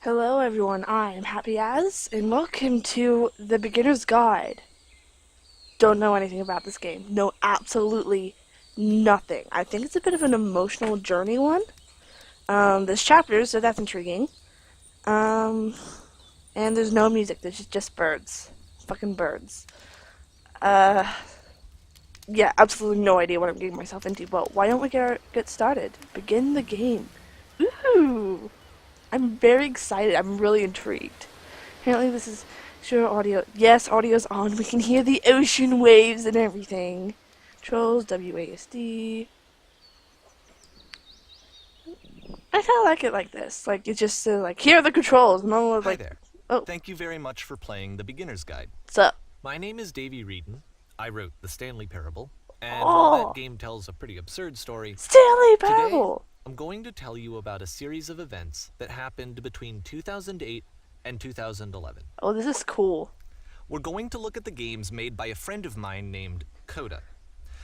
Hello everyone, I am HappyAz, and welcome to the Beginner's Guide. Don't know anything about this game. Know absolutely nothing. I think it's a bit of an emotional journey one. There's chapters, so that's intriguing. And there's no music, there's just birds. Fucking birds. Uh, yeah, absolutely no idea what I'm getting myself into, but why don't we get started? Begin the game. Ooh! I'm very excited. I'm really intrigued. Apparently this is sure audio. Yes, audio's on. We can hear the ocean waves and everything. Controls, WASD. I kind of like it like this. Like, it's just like, here are the controls. And I'm Hi like, there. oh, Thank you very much for playing the Beginner's Guide. what's up? My name is Davy Reedon. I wrote The Stanley Parable, and while Oh, that game tells a pretty absurd story, Stanley today Parable. I'm going to tell you about a series of events that happened between 2008 and 2011. Oh, this is cool. We're going to look at the games made by a friend of mine named Coda.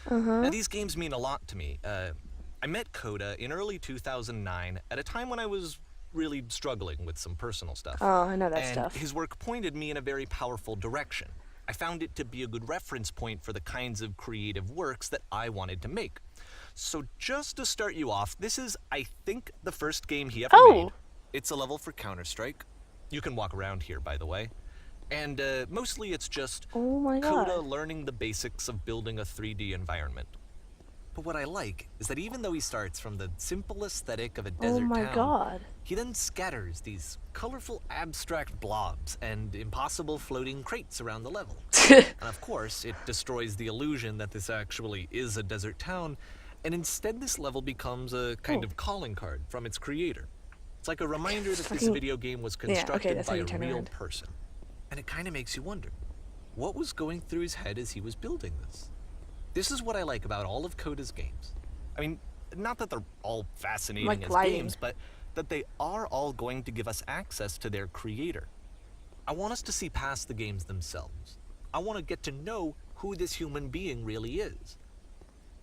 Uh-huh. Now, these games mean a lot to me. I met Coda in early 2009 at a time when I was really struggling with some personal stuff. Oh, I know that And stuff. his work pointed me in a very powerful direction. I found it to be a good reference point for the kinds of creative works that I wanted to make. So just to start you off, this is, I think, the first game he ever Oh. made. It's a level for Counter-Strike. You can walk around here, by the way. And mostly it's just Oh my Coda god. learning the basics of building a 3D environment. But what I like is that even though he starts from the simple aesthetic of a Oh desert my town, god. he then scatters these colorful abstract blobs and impossible floating crates around the level. And of course, it destroys the illusion that this actually is a desert town, and instead this level becomes a kind of calling card from its creator. It's like a reminder that this Fucking- video game was okay, constructed that's how by you a turn real around. person. And it kind of makes you wonder, what was going through his head as he was building this? This is what I like about all of Coda's games. I mean, not that they're all fascinating Like as lighting. games, but that they are all going to give us access to their creator. I want us to see past the games themselves. I want to get to know who this human being really is.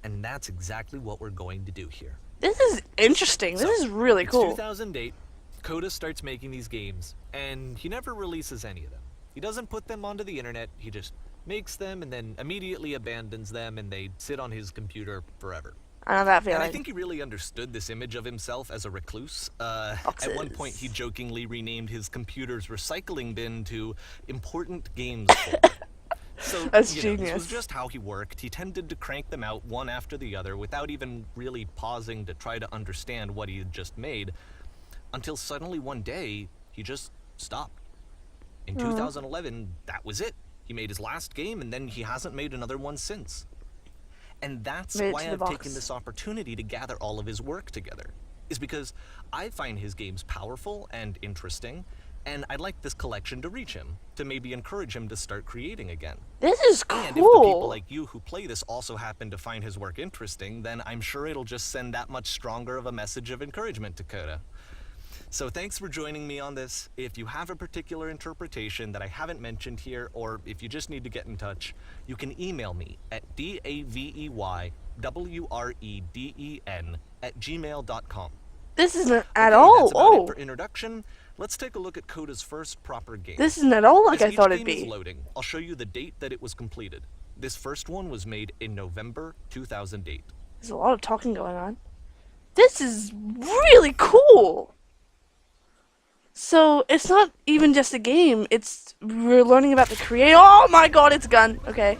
And that's exactly what we're going to do here. This is interesting. This is really It's cool. 2008, Coda starts making these games, and he never releases any of them. He doesn't put them onto the internet, he just makes them and then immediately abandons them, and they sit on his computer forever. I know that And I feeling. think he really understood this image of himself as a recluse. At one point, he jokingly renamed his computer's recycling bin to Important Games Folder. So, That's this genius. was just how he worked. He tended to crank them out one after the other without even really pausing to try to understand what he had just made, until suddenly one day, he just stopped. In 2011, that was it. He made his last game, and then he hasn't made another one since. And that's Made it why to the I've box. taken this opportunity to gather all of his work together, is because I find his games powerful and interesting, and I'd like this collection to reach him, to maybe encourage him to start creating again. This is And if the people cool. like you who play this also happen to find his work interesting, then I'm sure it'll just send that much stronger of a message of encouragement to Coda. So thanks for joining me on this. If you have a particular interpretation that I haven't mentioned here, or if you just need to get in touch, you can email me at daveywreden@gmail.com. This isn't at Okay, all. that's about it Oh, for introduction. Let's take a look at Coda's first proper game. this isn't at all like As I thought each it'd game is be. loading, I'll show you the date that it was completed. This first one was made in November 2008. There's a lot of talking going on. This is really cool. So it's not even just a game. We're learning about the creator. Oh my god, it's a gun. Okay.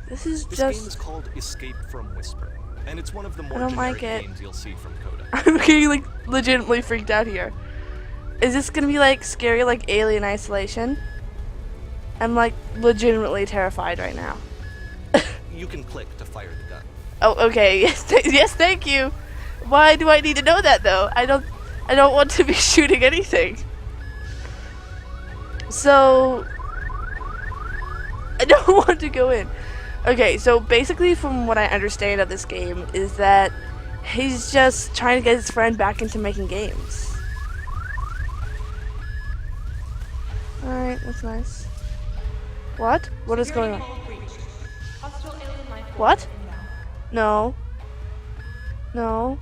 This is This game is just. called Escape from Whisper, and it's one of the more don't generic like it. games you'll see from Coda. I'm getting like legitimately freaked out here. Is this gonna be like scary, like Alien Isolation? I'm like legitimately terrified right now. You can click to fire the gun. Oh, okay. Yes, yes, thank you. Why do I need to know that though? I don't want to be shooting anything. So I don't want to go in. Okay, so basically from what I understand of this game is that he's just trying to get his friend back into making games. Alright, that's nice. What? What is going on? What? No. No.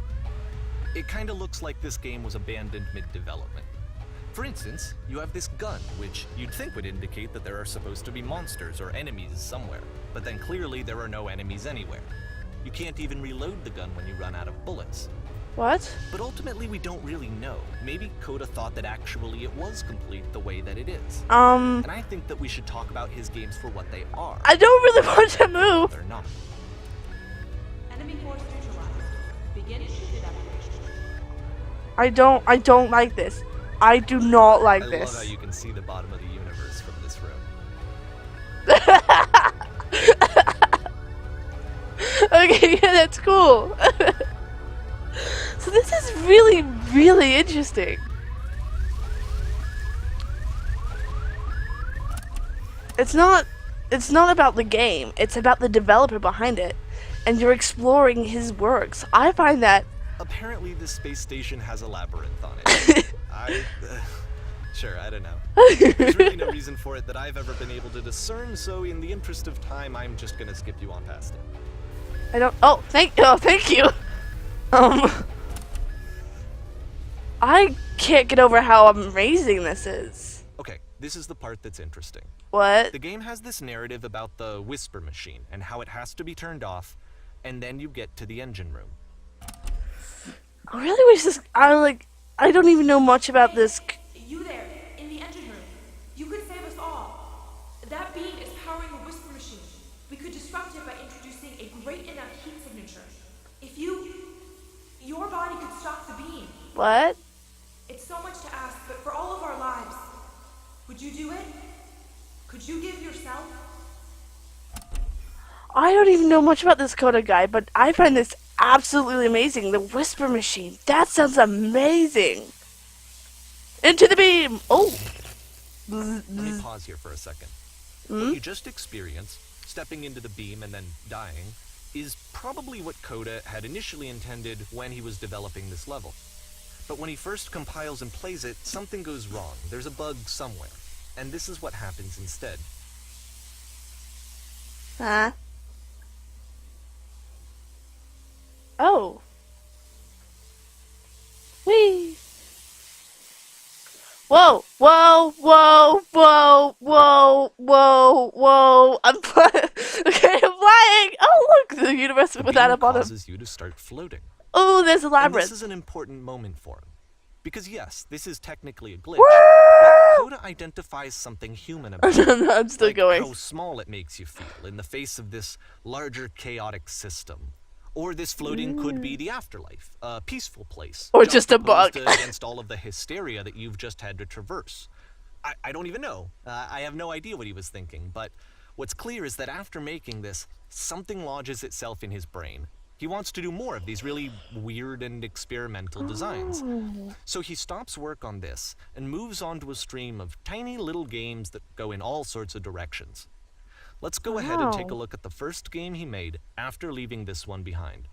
It kinda looks like this game was abandoned mid-development. For instance, you have this gun, which you'd think would indicate that there are supposed to be monsters or enemies somewhere, but then clearly there are no enemies anywhere. You can't even reload the gun when you run out of bullets. What? But ultimately we don't really know. Maybe Coda thought that actually it was complete the way that it is. And I think that we should talk about his games for what they are. I don't really want to move. They're not. Enemy force neutralized. Begin ship evacuation. I don't like this. I do not like I this. love how you can see the bottom of the universe from this room. Okay, yeah, that's cool. So this is really, really interesting. It's not about the game. It's about the developer behind it, and you're exploring his works. I find that. Apparently the space station has a labyrinth on it. Sure, I don't know. There's really no reason for it that I've ever been able to discern, so in the interest of time, I'm just gonna skip you on past it. I don't. Oh, thank you. I can't get over how amazing this is. Okay, this is the part that's interesting. What? The game has this narrative about the whisper machine and how it has to be turned off, and then you get to the engine room. I really wish this. I don't even know much about this. You there, in the engine room. You could save us all. That beam is powering a whisper machine. We could disrupt it by introducing a great enough heat signature. If your body could stop the beam. What? It's so much to ask, but for all of our lives, would you do it? Could you give yourself? I don't even know much about this Coda guy, but I find this absolutely amazing. The whisper machine. That sounds amazing. Into the beam. Oh. Let me pause here for a second. What you just experienced, stepping into the beam and then dying, is probably what Coda had initially intended when he was developing this level. But when he first compiles and plays it, something goes wrong. There's a bug somewhere. And this is what happens instead. Huh? Oh. Whee! Whoa! Whoa! Whoa! Whoa! Whoa! Whoa! Whoa! I'm flying. Okay, I'm flying. Oh, look, the universe The without a beam bottom. causes you to start floating. Oh, there's a And labyrinth. this is an important moment for him. Because yes, this is technically a glitch, but Coda identifies something human about it. No, I'm still Like going. how small it makes you feel in the face of this larger chaotic system. Or this floating could be the afterlife, a peaceful place. Or just a bug. juxtaposed against all of the hysteria that you've just had to traverse. I don't even know. I have no idea what he was thinking, but what's clear is that after making this, something lodges itself in his brain. He wants to do more of these really weird and experimental designs. So he stops work on this and moves on to a stream of tiny little games that go in all sorts of directions. Let's go ahead and take a Wow. look at the first game he made after leaving this one behind.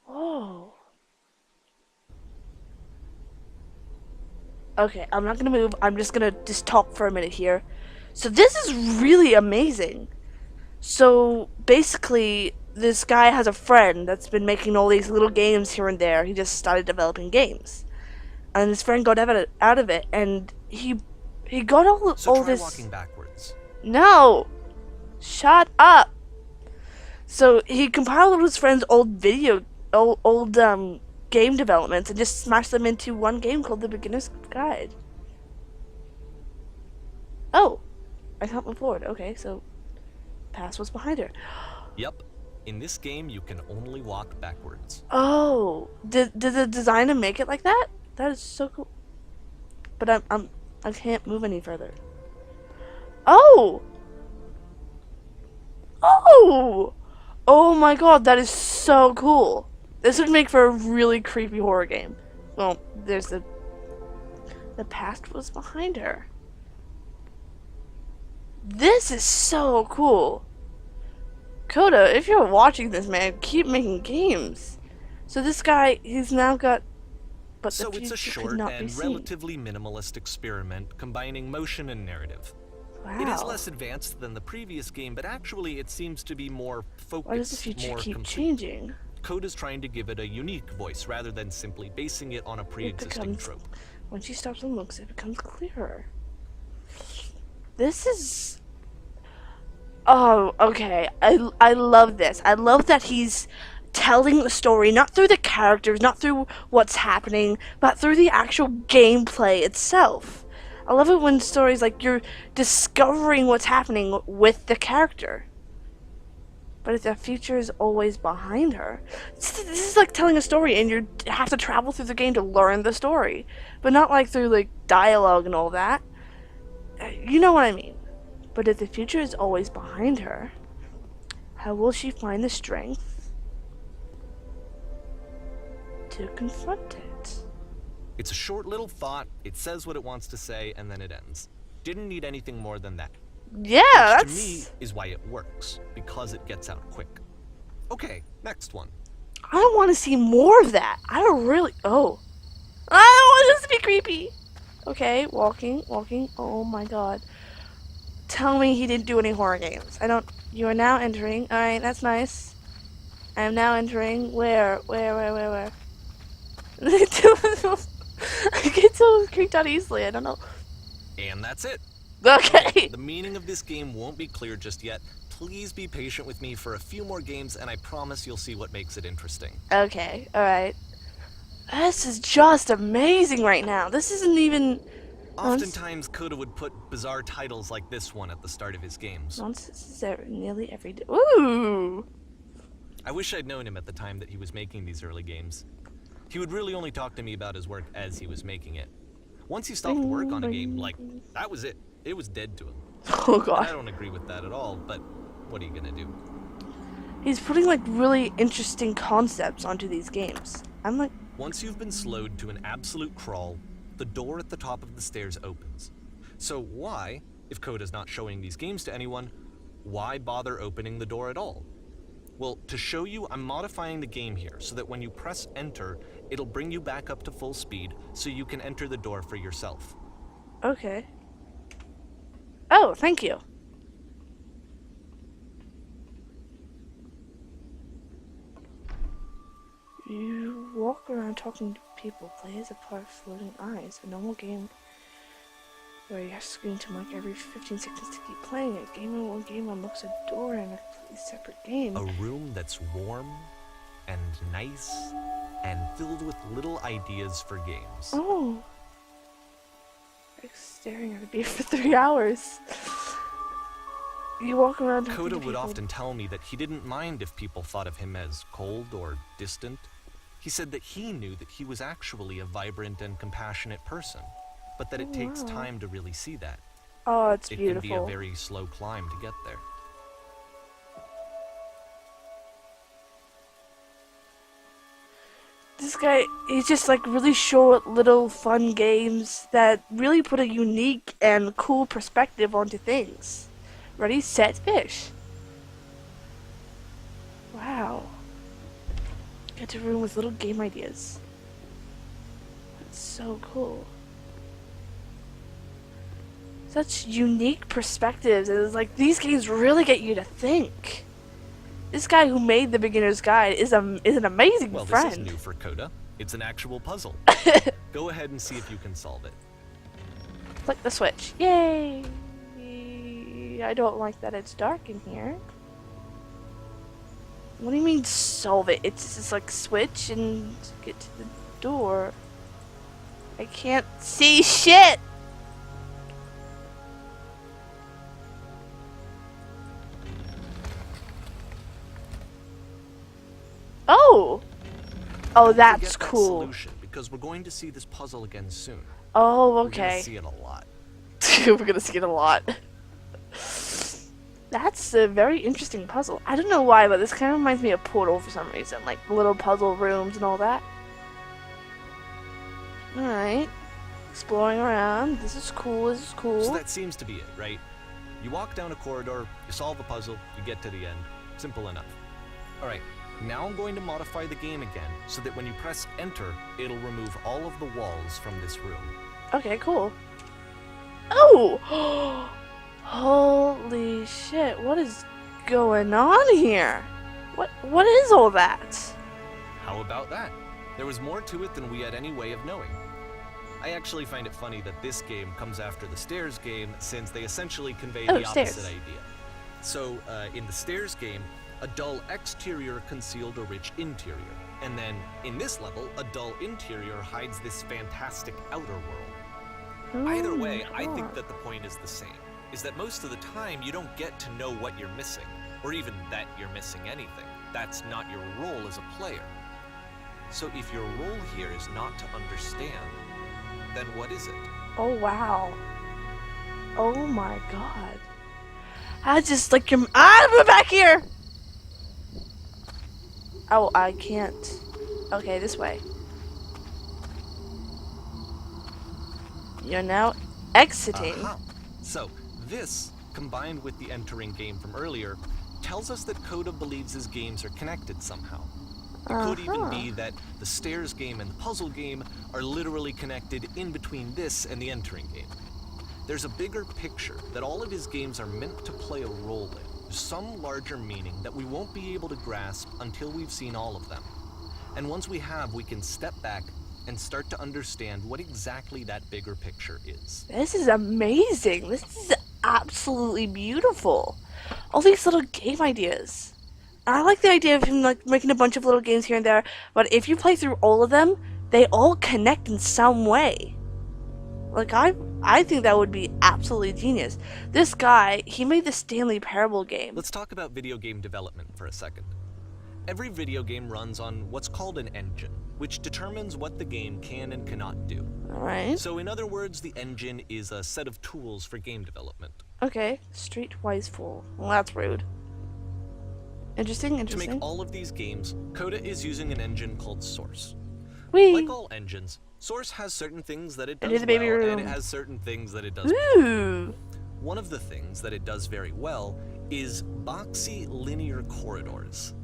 Whoa. Okay, I'm not gonna move. I'm just gonna talk for a minute here. So this is really amazing. So basically, this guy has a friend that's been making all these little games here and there. He just started developing games, and his friend got out of it, and he got So all try this. walking backwards. No, shut up. So he compiled all his friend's old game developments and just smashed them into one game called The Beginner's Guide. Oh, I can't move forward. Okay, so past was behind her. Yep. In this game, you can only walk backwards. Oh, did the designer make it like that? That is so cool. But I can't move any further. Oh. Oh. Oh my god, that is so cool. This would make for a really creepy horror game. Well, there's the past was behind her. This is so cool. Coda, if you're watching this, man, keep making games. So this guy, he's now got. But So the it's a future could short not be and seen. relatively minimalist experiment combining motion and narrative. Wow. It is less advanced than the previous game, but actually it seems to be more focused, Why does the future more keep complete. changing? Coda's trying to give it a unique voice rather than simply basing it on a pre-existing trope. When she stops and looks, it becomes clearer. This is... Oh, okay. I love this. I love that he's telling the story, not through the characters, not through what's happening, but through the actual gameplay itself. I love it when stories like you're discovering what's happening with the character. But if the future is always behind her. This is like telling a story and you have to travel through the game to learn the story. But not like through like dialogue and all that. You know what I mean. But if the future is always behind her, how will she find the strength to confront it? It's a short little thought, it says what it wants to say, and then it ends. Didn't need anything more than that. Yeah, Which that's... to me is why it works, because it gets out quick. Okay, next one. I don't want to see more of that. I don't really... Oh. I don't want this to be creepy. Okay, walking. Oh my god. Tell me he didn't do any horror games. I don't... You are now entering. Alright, that's nice. I am now entering. Where? I get so creeped out easily. I don't know. And that's it. Okay. The meaning of this game won't be clear just yet. Please be patient with me for a few more games, and I promise you'll see what makes it interesting. Okay, alright. This is just amazing right now. This isn't even... Oftentimes, Coda would put bizarre titles like this one at the start of his games. Nonsense is there nearly every day. Ooh! I wish I'd known him at the time that he was making these early games. He would really only talk to me about his work as he was making it. Once he stopped work on a game, like, that was it. It was dead to him. Oh god. And I don't agree with that at all, but what are you gonna do? He's putting like really interesting concepts onto these games. I'm like... Once you've been slowed to an absolute crawl, the door at the top of the stairs opens. So why, if Coda's not showing these games to anyone, why bother opening the door at all? Well, to show you, I'm modifying the game here so that when you press enter, it'll bring you back up to full speed so you can enter the door for yourself. Okay. Oh, thank you. You walk around talking to people, play as a part of floating eyes, a normal game where you have to screen to mark every 15 seconds to keep playing. A game unlocks a door in a completely separate game. A room that's warm and nice and filled with little ideas for games. Oh. Like staring at a beer for 3 hours. You walk around talking Coda to would people. often tell me that he didn't mind if people thought of him as cold or distant. He said that he knew that he was actually a vibrant and compassionate person, but that it takes wow. time to really see that. Oh, it's It beautiful. can be a very slow climb to get there. This guy, he's just like really short little fun games that really put a unique and cool perspective onto things. Ready, set, fish. Wow. Get to a room with little game ideas. That's so cool. Such unique perspectives. It's like these games really get you to think. This guy who made the Beginner's Guide is an amazing Well, friend. this is new for Coda. It's an actual puzzle. Go ahead and see if you can solve it. Click the switch. Yay! I don't like that it's dark in here. What do you mean solve it? It's just like switch and get to the door. I can't see shit! Oh! Oh, Don't that's forget that cool. solution, because we're going to see this puzzle again soon. Oh, We're gonna okay. see it a lot. We're gonna see it a lot. That's a very interesting puzzle. I don't know why, but this kind of reminds me of Portal for some reason. Like, little puzzle rooms and all that. Alright. Exploring around. This is cool, this is cool. So that seems to be it, right? You walk down a corridor, you solve a puzzle, you get to the end. Simple enough. Alright, now I'm going to modify the game again, so that when you press enter, it'll remove all of the walls from this room. Okay, cool. Oh! Holy shit, what is going on here? What is all that? How about that? There was more to it than we had any way of knowing. I actually find it funny that this game comes after the Stairs game, since they essentially convey the opposite idea. So, in the Stairs game, a dull exterior concealed a rich interior. And then, in this level, a dull interior hides this fantastic outer world. Either way, I think that the point is the same, is that most of the time you don't get to know what you're missing, or even that you're missing anything. That's not your role as a player. So if your role here is not to understand, then what is it? Oh wow. Oh my god. I just like your we're back here! Oh, I can't. Okay, this way. You're now exiting. So, this, combined with the entering game from earlier, tells us that Coda believes his games are connected somehow. It could even be that the Stairs game and the puzzle game are literally connected in between this and the entering game. There's a bigger picture that all of his games are meant to play a role in, some larger meaning that we won't be able to grasp until we've seen all of them. And once we have, we can step back and start to understand what exactly that bigger picture is. This is amazing. This is absolutely beautiful. All these little game ideas. I like the idea of him like making a bunch of little games here and there, but if you play through all of them, they all connect in some way. Like I think that would be absolutely genius. This guy, he made the Stanley Parable game. Let's talk about video game development for a second. Every video game runs on what's called an engine, which determines what the game can and cannot do. Alright. So in other words, the engine is a set of tools for game development. Okay. Streetwise Fool. Well, that's rude. Interesting. To make all of these games, Coda is using an engine called Source. Whee! Like all engines, Source has certain things that it does the baby well, room. and it has certain things that it does Ooh. One of the things that it does very well is boxy linear corridors.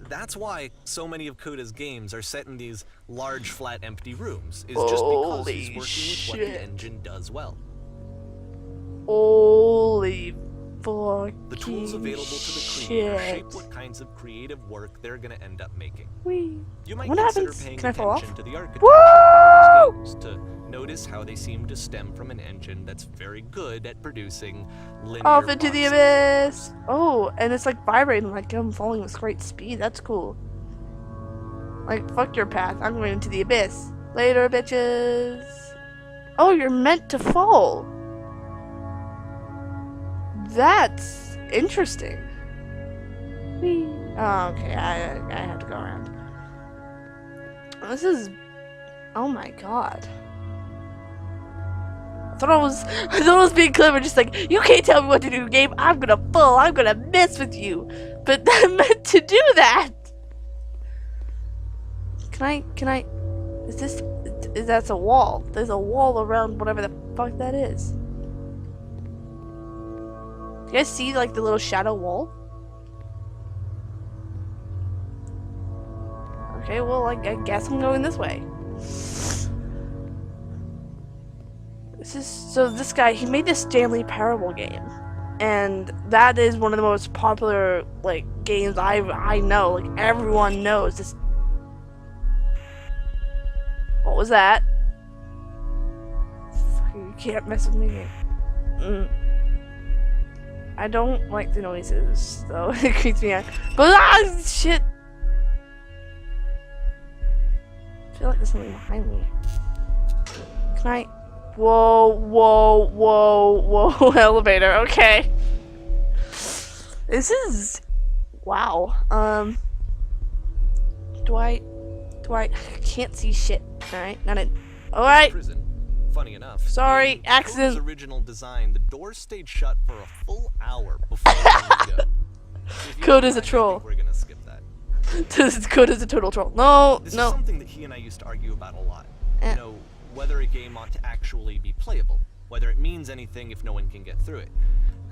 That's why so many of Coda's games are set in these large, flat, empty rooms, is just because he's working with what the engine does well. Holy fucking The tools available to the creator shape what kinds of creative work they're going to end up making. Whee. You might What consider happens? paying Can I fall attention off? to the architecture of these games to notice how they seem to stem from an engine that's very good at producing linear Off into the boxes. abyss! Oh, and it's like vibrating like I'm falling with great speed. That's cool. Like, fuck your path. I'm going into the abyss. Later, bitches. Oh, you're meant to fall. That's interesting. Whee. Oh, okay. I have to go around. This is... Oh my god. I thought I was being clever, just like, you can't tell me what to do, game. I'm gonna fall. I'm gonna mess with you. But I'm meant to do that. Can I? That's a wall. There's a wall around whatever the fuck that is. You guys see like the little shadow wall? Okay, well I guess I'm going this way. This guy, he made this Stanley Parable game, and that is one of the most popular like games I know. Like everyone knows this. What was that? You can't mess with me. I don't like the noises, though. It creeps me out. But shit! I feel like there's something behind me. Can I? Whoa, whoa, whoa, whoa! Elevator. Okay. This is wow. Do I? I can't see shit. All right, not it. All right. Prison. Funny enough. Sorry, in accident. Coda's original design, the doors stayed shut for a full hour before we could go. If you Code don't is a mind, I troll. think we're gonna skip that. This code is a total troll. No, This no. is something that he and I used to argue about a lot. Eh. You know, whether a game ought to actually be playable, whether it means anything if no one can get through it.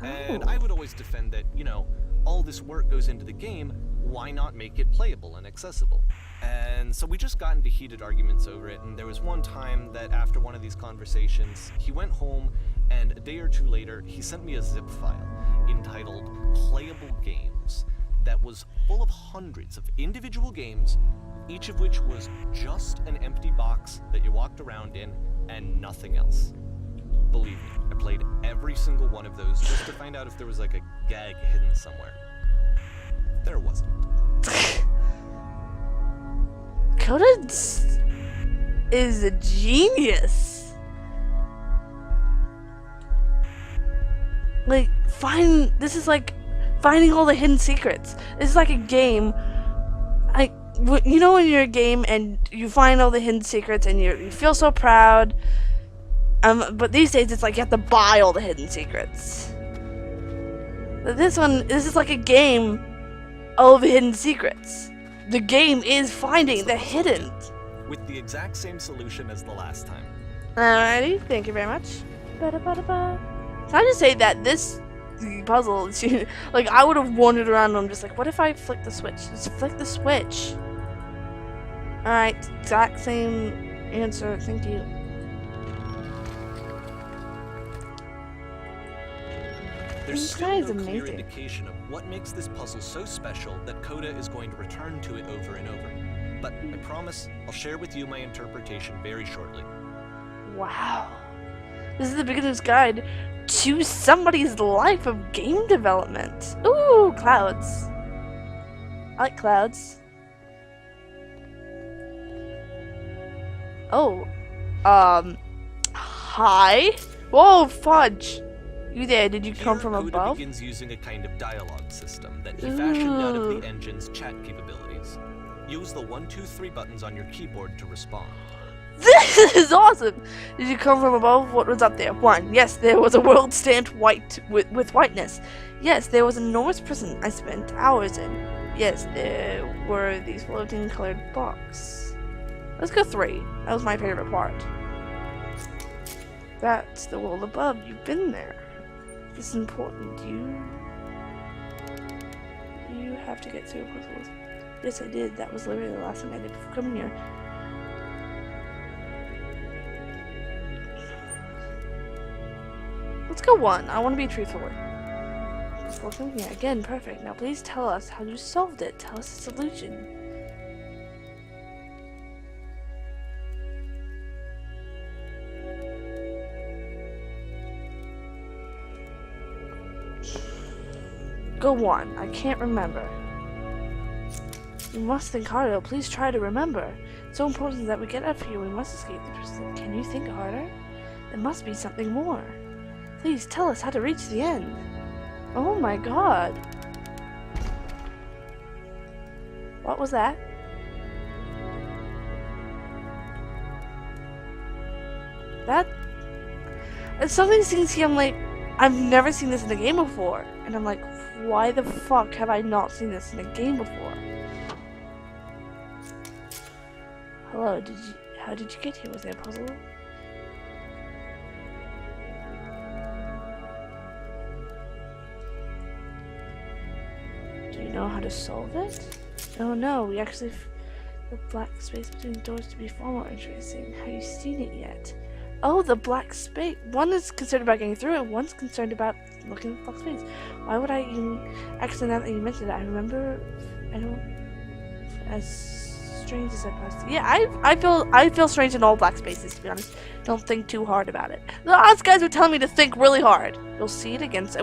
And I would always defend that, you know, all this work goes into the game, why not make it playable and accessible? And so we just got into heated arguments over it, and there was one time that after one of these conversations, he went home, and a day or two later, he sent me a zip file entitled Playable Games that was full of hundreds of individual games each of which was just an empty box that you walked around in and nothing else. Believe me, I played every single one of those just to find out if there was like a gag hidden somewhere. There wasn't. Coda is a genius. Like, this is like finding all the hidden secrets. This is like a game. Like, you know when you're a game and you find all the hidden secrets and you feel so proud. But these days it's like you have to buy all the hidden secrets. But this is like a game of hidden secrets. The game is finding the hidden. With the exact same solution as the last time. Alrighty, thank you very much. Ba-da-ba-da-ba. Can I just say that this puzzle, like, I would have wandered around and I'm just like, what if I flick the switch? Just flick the switch. Alright, exact same answer, thank you. There's This still guy no is clear amazing. indication of what makes this puzzle so special that Coda is going to return to it over and over. But I promise I'll share with you my interpretation very shortly. Wow. This is the beginner's guide to somebody's life of game development. Ooh, clouds. I like clouds. Oh. Hi? Whoa, fudge. You there? Did you come from Coda above? begins using a kind of dialogue system that he fashioned out of Ooh. the engine's chat capabilities. Use the 1, 2, 3 buttons on your keyboard to respond. This is awesome! Did you come from above? What was up there? 1. Yes, there was a world stamped white with whiteness. Yes, there was an enormous prison I spent hours in. Yes, there were these floating colored blocks. Let's go 3. That was my favorite part. That's the world above. You've been there. This is important. You have to get through puzzles. Yes, I did. That was literally the last thing I did before coming here. Let's go 1. I want to be truthful. Before coming here. Again, perfect. Now please tell us how you solved it. Tell us the solution. Go 1. I can't remember. You must think harder. Please try to remember. It's so important that we get out of here. We must escape the prison. Can you think harder? There must be something more. Please tell us how to reach the end. Oh my god. What was that? Some of these things here, I'm like, I've never seen this in a game before. And I'm like, why the fuck have I not seen this in a game before? Hello, how did you get here? Was there a puzzle? Do you know how to solve it? Oh no, we actually the black space between the doors to be far more interesting. Have you seen it yet? Oh, the black space. One is concerned about getting through it, one's concerned about looking at the black space. Why would I even... Actually, now that you mentioned it, I remember... I don't... As strange as I possibly... Yeah, I feel strange in all black spaces, to be honest. Don't think too hard about it. The odds guys are telling me to think really hard. You'll see it against...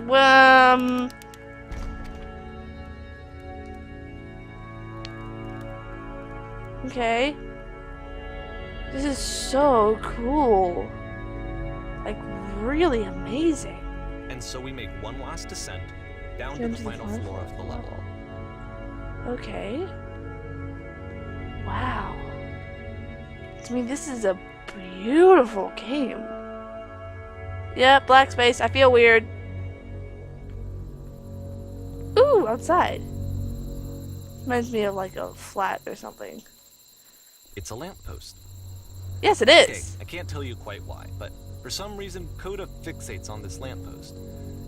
Okay. This is so cool. Like, really amazing. And so we make one last descent down to the final floor of the level. Okay. Wow. I mean, this is a beautiful game. Yeah, black space. I feel weird. Ooh, outside. Reminds me of like a flat or something. It's a lamppost. Yes, it Okay, is. I can't tell you quite why, but for some reason, Coda fixates on this lamppost.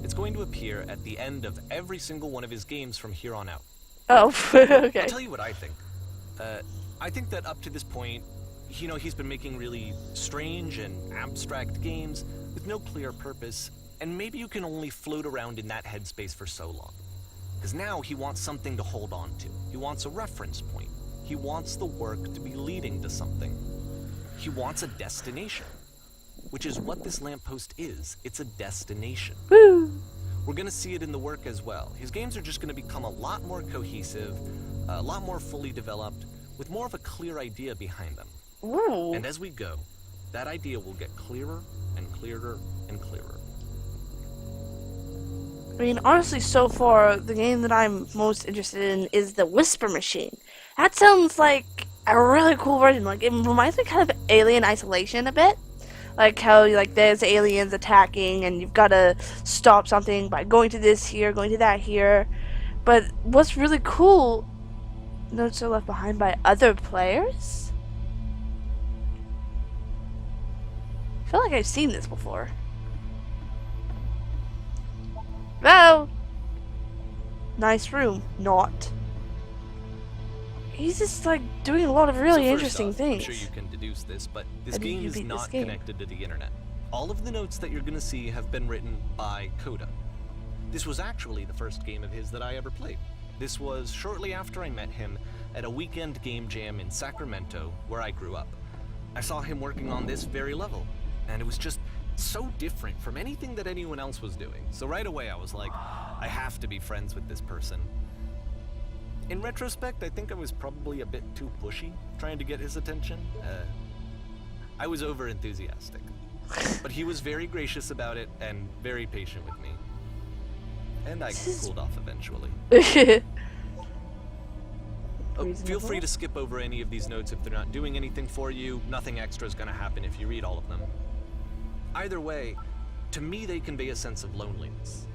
It's going to appear at the end of every single one of his games from here on out. Oh, okay. I'll tell you what I think. I think that up to this point, you know, he's been making really strange and abstract games with no clear purpose, and maybe you can only float around in that headspace for so long. Because now he wants something to hold on to. He wants a reference point. He wants the work to be leading to something. He wants a destination, which is what this lamppost is. It's a destination. Woo! We're going to see it in the work as well. His games are just going to become a lot more cohesive, a lot more fully developed, with more of a clear idea behind them. Ooh. And as we go, that idea will get clearer and clearer and clearer. I mean, honestly, so far, the game that I'm most interested in is the Whisper Machine. That sounds like a really cool version. Like, it reminds me kind of Alien Isolation a bit. Like how, like, there's aliens attacking and you've got to stop something by going to this here, going to that here. But what's really cool, notes are left behind by other players? I feel like I've seen this before. Hello? Nice room. Not. He's just, like, doing a lot of really So first interesting off, things. I'm sure you can deduce this, but this How did game you is beat this not game? connected to the internet. All of the notes that you're going to see have been written by Coda. This was actually the first game of his that I ever played. This was shortly after I met him at a weekend game jam in Sacramento, where I grew up. I saw him working on this very level, and it was just so different from anything that anyone else was doing. So right away I was like, I have to be friends with this person. In retrospect, I think I was probably a bit too pushy, trying to get his attention. I was over-enthusiastic. But he was very gracious about it and very patient with me. And I cooled off eventually. Feel free to skip over any of these notes if they're not doing anything for you. Nothing extra is going to happen if you read all of them. Either way, to me they convey a sense of loneliness.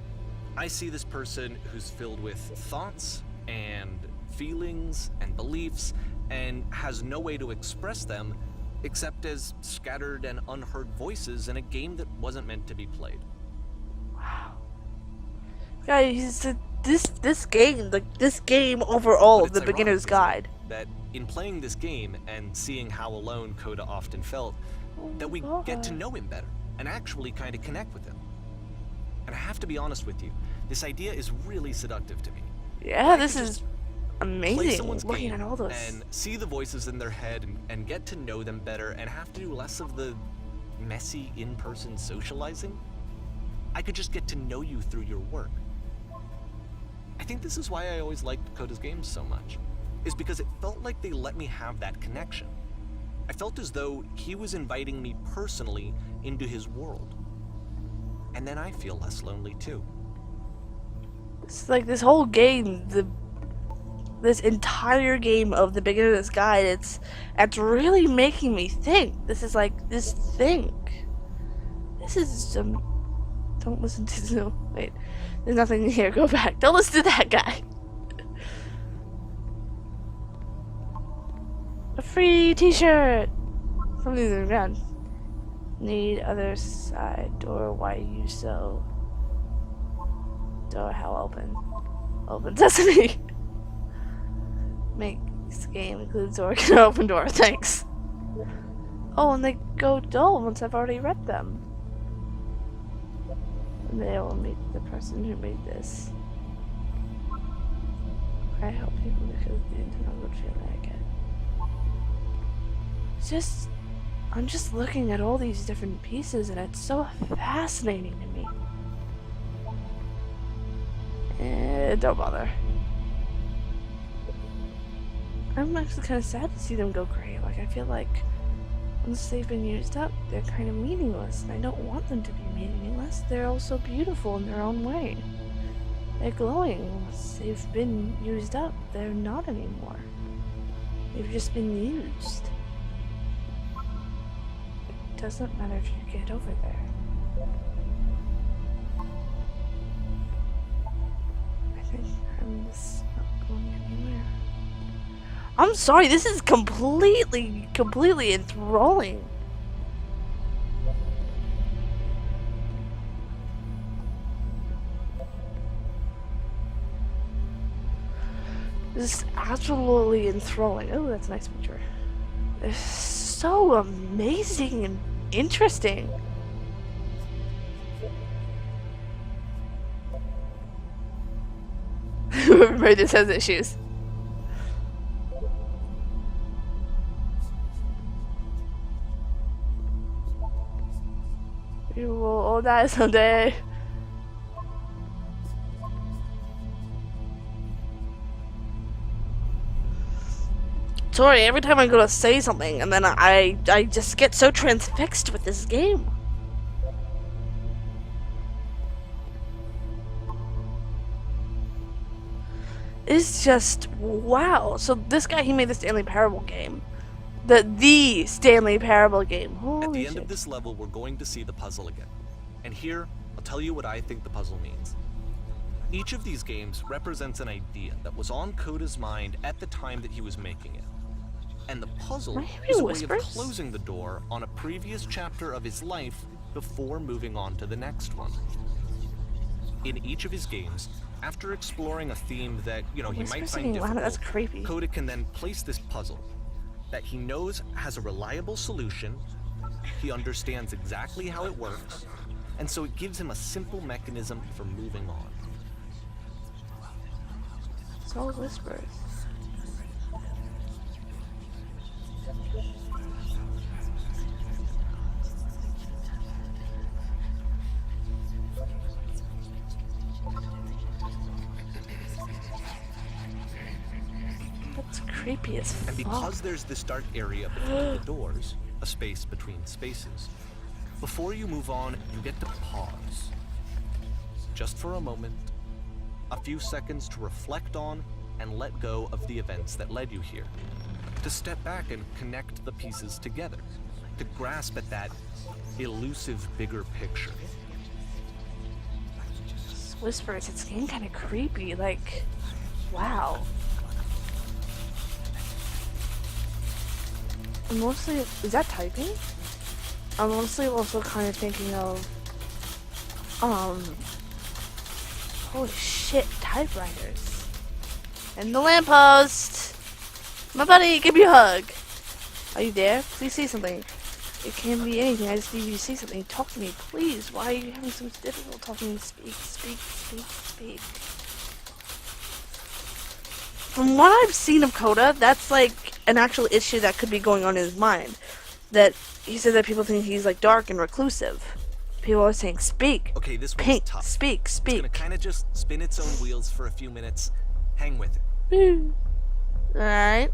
I see this person who's filled with thoughts and feelings and beliefs and has no way to express them except as scattered and unheard voices in a game that wasn't meant to be played. Wow. Guys, this game overall, But it's the Beginner's Guide. That in playing this game and seeing how alone Coda often felt, that we get to know him better and actually kind of connect with him. And I have to be honest with you, this idea is really seductive to me. Yeah, this is Play amazing. someone's Looking game at all those. and see the voices in their head and get to know them better and have to do less of the messy in-person socializing. I could just get to know you through your work. I think this is why I always liked Coda's games so much, is because it felt like they let me have that connection. I felt as though he was inviting me personally into his world. And then I feel less lonely too. It's like this whole game, this entire game of the Beginner's Guide, it's really making me think. This is like this thing. This is some. Don't listen to no. Wait, there's nothing here. Go back. Don't listen to that guy. A free T-shirt. Something's in the ground. Need other side door. Why you so? Door how open? Open sesame. Make this game includes door can open door. Thanks. Oh, and they go dull once I've already read them. And they will meet the person who made this. I help people because the internal good feeling I get. It's I'm just looking at all these different pieces and it's so fascinating to me. Don't bother. I'm actually kind of sad to see them go gray. Like, I feel like once they've been used up, they're kind of meaningless, and I don't want them to be meaningless. They're also beautiful in their own way. They're glowing. Once they've been used up, they're not anymore. They've just been used. It doesn't matter if you get over there. I think I'm just not going anywhere. I'm sorry, this is completely enthralling. This is absolutely enthralling. Oh, that's a nice picture. It's so amazing and interesting. Whoever made this has issues. We will all die someday. Sorry, every time I go to say something, and then I just get so transfixed with this game. It's just wow. So this guy, he made the Stanley Parable game, the Stanley Parable game. Holy At the shit. end of this level, we're going to see the puzzle again. And here, I'll tell you what I think the puzzle means. Each of these games represents an idea that was on Coda's mind at the time that he was making it. And the puzzle Am I hearing is a way whispers? of closing the door on a previous chapter of his life before moving on to the next one. In each of his games, after exploring a theme that, he might Whispers find getting louder, difficult, that's creepy. Coda can then place this puzzle that he knows has a reliable solution, he understands exactly how it works, and so it gives him a simple mechanism for moving on. It's all whispers. That's creepy as fuck. And because there's this dark area between the doors, a space between spaces, before you move on, you get to pause. Just for a moment, a few seconds to reflect on and let go of the events that led you here. To step back and connect the pieces together. To grasp at that elusive bigger picture. Whispers, it's getting kind of creepy, like, wow. I'm mostly, is that typing? I'm mostly also kind of thinking of, holy shit, typewriters. And the lamppost! My buddy, give me a hug! Are you there? Please say something. It can be anything, I just need you to say something. Talk to me, please. Why are you having so much difficulty talking? Speak, speak, speak, speak. From what I've seen of Coda, that's like an actual issue that could be going on in his mind. That he said that people think he's like dark and reclusive. People are saying, speak. Okay, this one's Paint, tough. speak, It's gonna speak. kind of just spin its own wheels for a few minutes. Hang with it. Alright.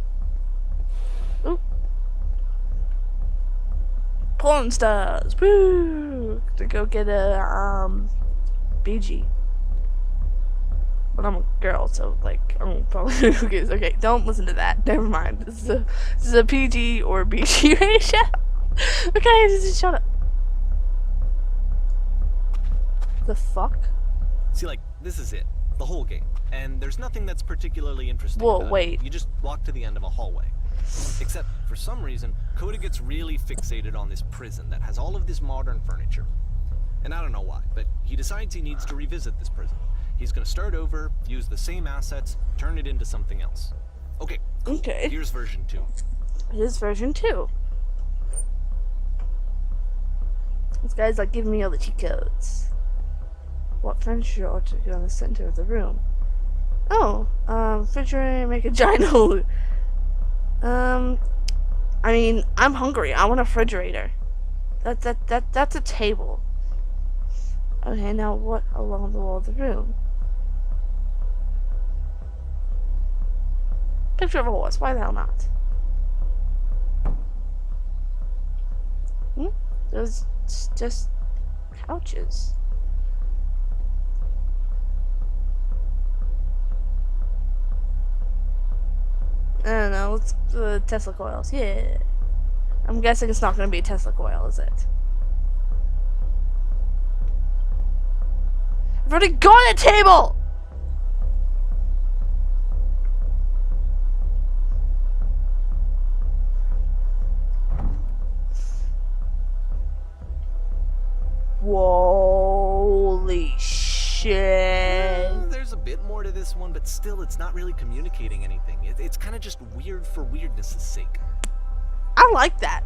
Oop. Porn stars. Woo! To go get a BG. But I'm a girl, so like I'm probably who cares? Okay, don't listen to that. Never mind. This is a PG or BG ratio. Okay, just shut up. The fuck? See, like, this is it. The whole game. And there's nothing that's particularly interesting Whoa, about it. wait. You just walk to the end of a hallway. Except, for some reason, Coda gets really fixated on this prison that has all of this modern furniture. And I don't know why, but he decides he needs to revisit this prison. He's gonna start over, use the same assets, turn it into something else. Okay, cool. Okay. Here's version 2. Here's version 2. This guy's like giving me all the cheat codes. What furniture ought to go in the center of the room? Oh, refrigerator, make a giant hole. I mean, I'm hungry. I want a refrigerator. That's a table. Okay, now what along the wall of the room? Picture of a horse. Why the hell not? There's just couches. I don't know. Let's Tesla coils. Yeah. I'm guessing it's not going to be a Tesla coil, is it? I've already got a table! Holy shit. There's a bit more to this one, but still, it's not really communicating anything. It's kind of just weird for weirdness' sake. I like that.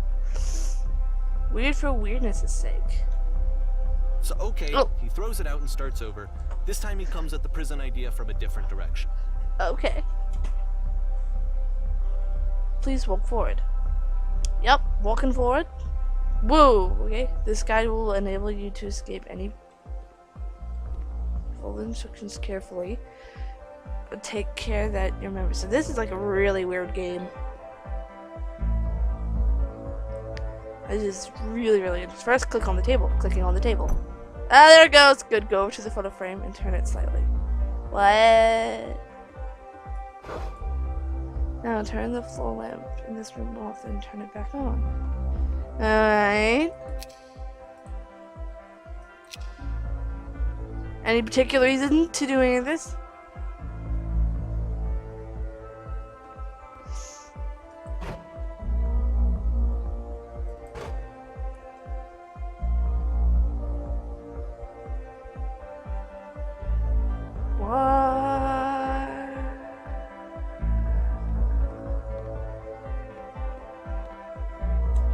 Weird for weirdness' sake. So, okay, Oh. he throws it out and starts over. This time he comes at the prison idea from a different direction. Okay. Please walk forward. Yep, walking forward. Whoa, okay. This guide will enable you to escape any. Follow the instructions carefully. But take care that you remember. So this is like a really weird game. This is really interesting. First, click on the table. Clicking on the table. Ah, there it goes. Good. Go over to the photo frame and turn it slightly. What? Now turn the floor lamp in this room off and turn it back on. Alright. Any particular reason to do any of this?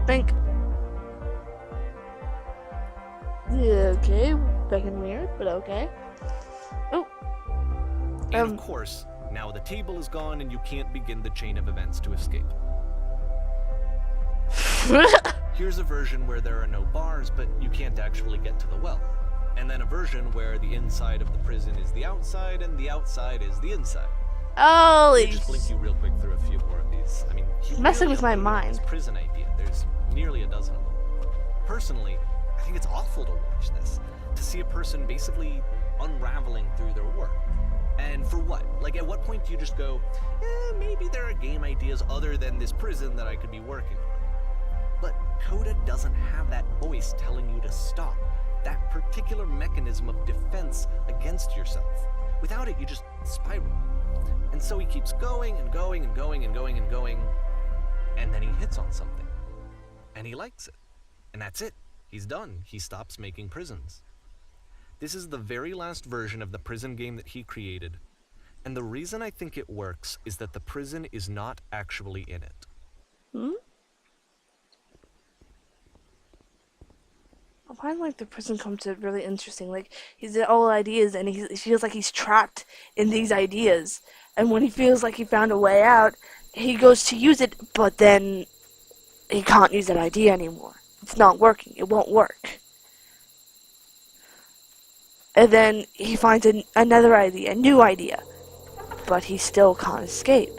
Think. Yeah, okay, back in weird, but okay. Oh. And of course, now the table is gone and you can't begin the chain of events to escape. Here's a version where there are no bars, but you can't actually get to the well. And then a version where the inside of the prison is the outside and the outside is the inside. Holy. Let me just blink you real quick through a few more of these. I mean, messing with my mind. This prison idea. There's nearly a dozen of them. Personally, I think it's awful to watch this. To see a person basically unraveling through their work. And for what? Like, at what point do you just go, maybe there are game ideas other than this prison that I could be working on? But Coda doesn't have that voice telling you to stop. That particular mechanism of defense against yourself. Without it, you just spiral. And so he keeps going and going and going and going and going, and then he hits on something. And he likes it. And that's it. He's done. He stops making prisons. This is the very last version of the prison game that he created. And the reason I think it works is that the prison is not actually in it. Hmm? I find like the prison concept really interesting. Like he's all ideas and he feels like he's trapped in these ideas. And when he feels like he found a way out, he goes to use it, but then he can't use that idea anymore. It's not working. It won't work. And then he finds another idea, a new idea, but he still can't escape.